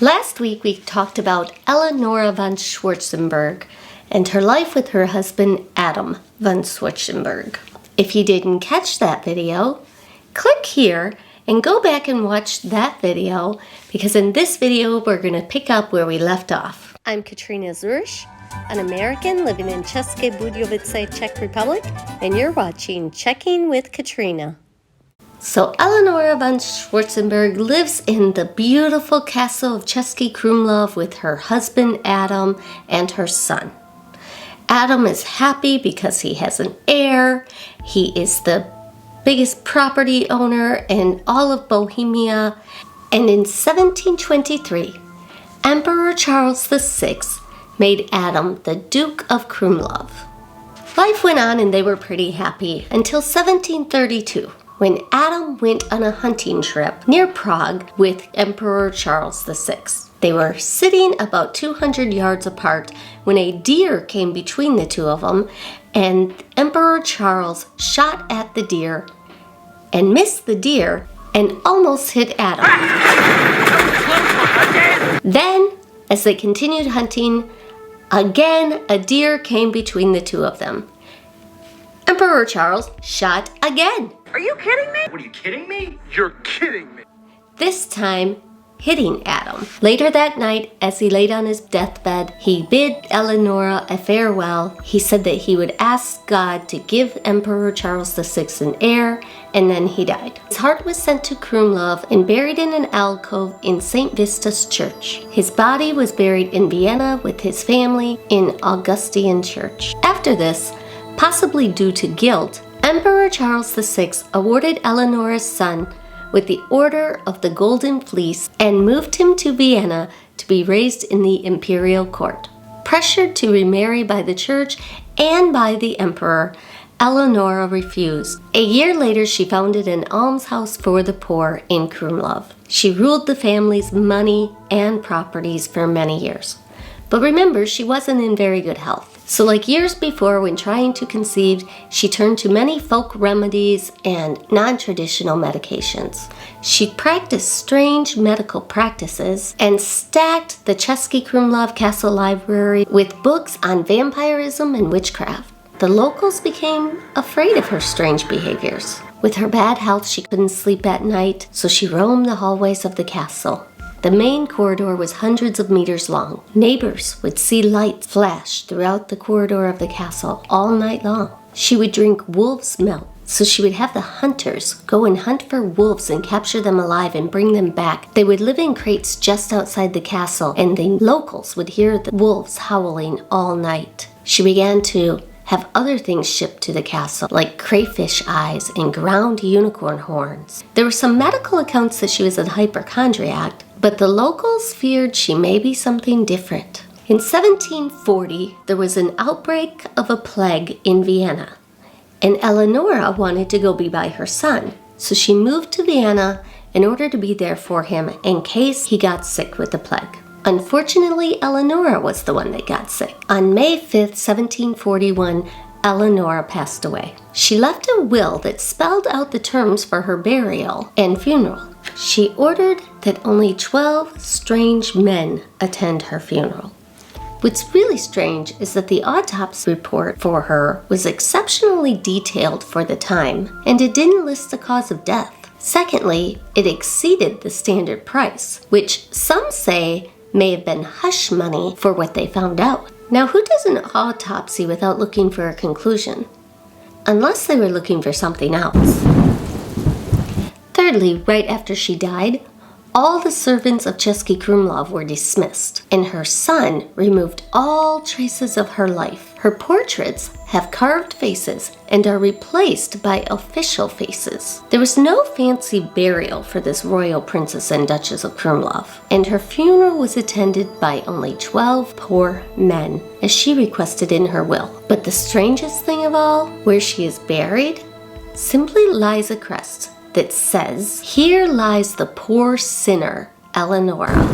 Last week we talked about Eleonora von Schwarzenberg and her life with her husband Adam von Schwarzenberg. If you didn't catch that video, click here and go back and watch that video, because in this video we're going to pick up where we left off. I'm Katrina Zursch, an American living in České Budějovice, Czech Republic, and you're watching Checking with Katrina. So Eleonora von Schwarzenberg lives in the beautiful castle of Český Krumlov with her husband Adam and her son. Adam is happy because he has an heir. He is the biggest property owner in all of Bohemia. And in 1723, Emperor Charles VI made Adam the Duke of Krumlov. Life went on and they were pretty happy until 1732. When Adam went on a hunting trip near Prague with Emperor Charles VI. They were sitting about 200 yards apart when a deer came between the two of them, and Emperor Charles shot at the deer and missed the deer and almost hit Adam. Then, as they continued hunting, again a deer came between the two of them. Emperor Charles shot again. Are you kidding me? What, are you kidding me? You're kidding me. This time, hitting Adam. Later that night, as he laid on his deathbed, he bid Eleonora a farewell. He said that he would ask God to give Emperor Charles VI an heir, and then he died. His heart was sent to Krumlov and buried in an alcove in St. Vitus Church. His body was buried in Vienna with his family in Augustine Church. After this, possibly due to guilt, Emperor Charles VI awarded Eleonora's son with the Order of the Golden Fleece and moved him to Vienna to be raised in the imperial court. Pressured to remarry by the church and by the emperor, Eleonora refused. A year later, she founded an almshouse for the poor in Krumlov. She ruled the family's money and properties for many years. But remember, she wasn't in very good health. So like years before, when trying to conceive, she turned to many folk remedies and non-traditional medications. She practiced strange medical practices and stacked the Český Krumlov Castle Library with books on vampirism and witchcraft. The locals became afraid of her strange behaviors. With her bad health, she couldn't sleep at night, so she roamed the hallways of the castle. The main corridor was hundreds of meters long. Neighbors would see lights flash throughout the corridor of the castle all night long. She would drink wolf's milk, so she would have the hunters go and hunt for wolves and capture them alive and bring them back. They would live in crates just outside the castle, and the locals would hear the wolves howling all night. She began to have other things shipped to the castle, like crayfish eyes and ground unicorn horns. There were some medical accounts that she was a hypochondriac, but the locals feared she may be something different. In 1740, there was an outbreak of a plague in Vienna, and Eleonora wanted to go be by her son, so she moved to Vienna in order to be there for him in case he got sick with the plague. Unfortunately, Eleonora was the one that got sick. On May 5th, 1741, Eleonora passed away. She left a will that spelled out the terms for her burial and funeral. She ordered that only 12 strange men attend her funeral. What's really strange is that the autopsy report for her was exceptionally detailed for the time, and it didn't list the cause of death. Secondly, it exceeded the standard price, which some say may have been hush money for what they found out. Now, who does an autopsy without looking for a conclusion? Unless they were looking for something else. Thirdly, right after she died, all the servants of Český Krumlov were dismissed, and her son removed all traces of her life. Her portraits have carved faces and are replaced by official faces. There was no fancy burial for this royal princess and Duchess of Krumlov, and her funeral was attended by only 12 poor men, as she requested in her will. But the strangest thing of all, where she is buried, simply lies a crest that says, "Here lies the poor sinner, Eleonora.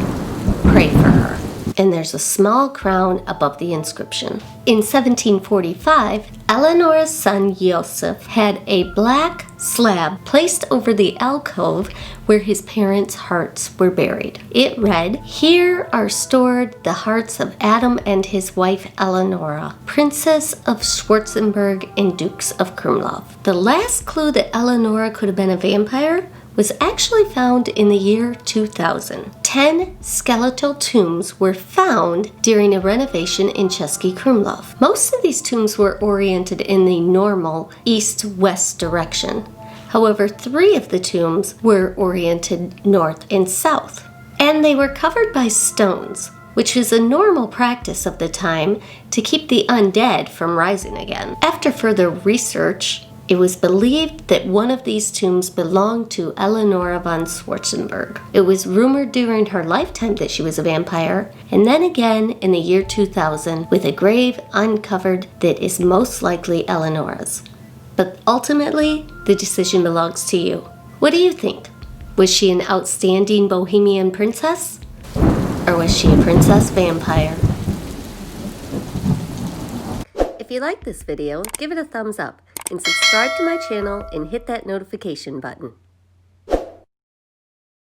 Pray for her." and there's a small crown above the inscription. In 1745, Eleanora's son Joseph had a black slab placed over the alcove where his parents' hearts were buried. It read, "Here are stored the hearts of Adam and his wife Eleanora, Princess of Schwarzenberg and Dukes of Krumlov." The last clue that Eleanora could have been a vampire was actually found in the year 2000. 10 skeletal tombs were found during a renovation in Český Krumlov. Most of these tombs were oriented in the normal east-west direction. However, 3 of the tombs were oriented north and south. And they were covered by stones, which is a normal practice of the time to keep the undead from rising again. After further research, it was believed that one of these tombs belonged to Eleonora von Schwarzenberg. It was rumored during her lifetime that she was a vampire, and then again in the year 2000 with a grave uncovered that is most likely Eleonora's. But ultimately, the decision belongs to you. What do you think? Was she an outstanding bohemian princess? Or was she a princess vampire? If you like this video, give it a thumbs up and subscribe to my channel and hit that notification button.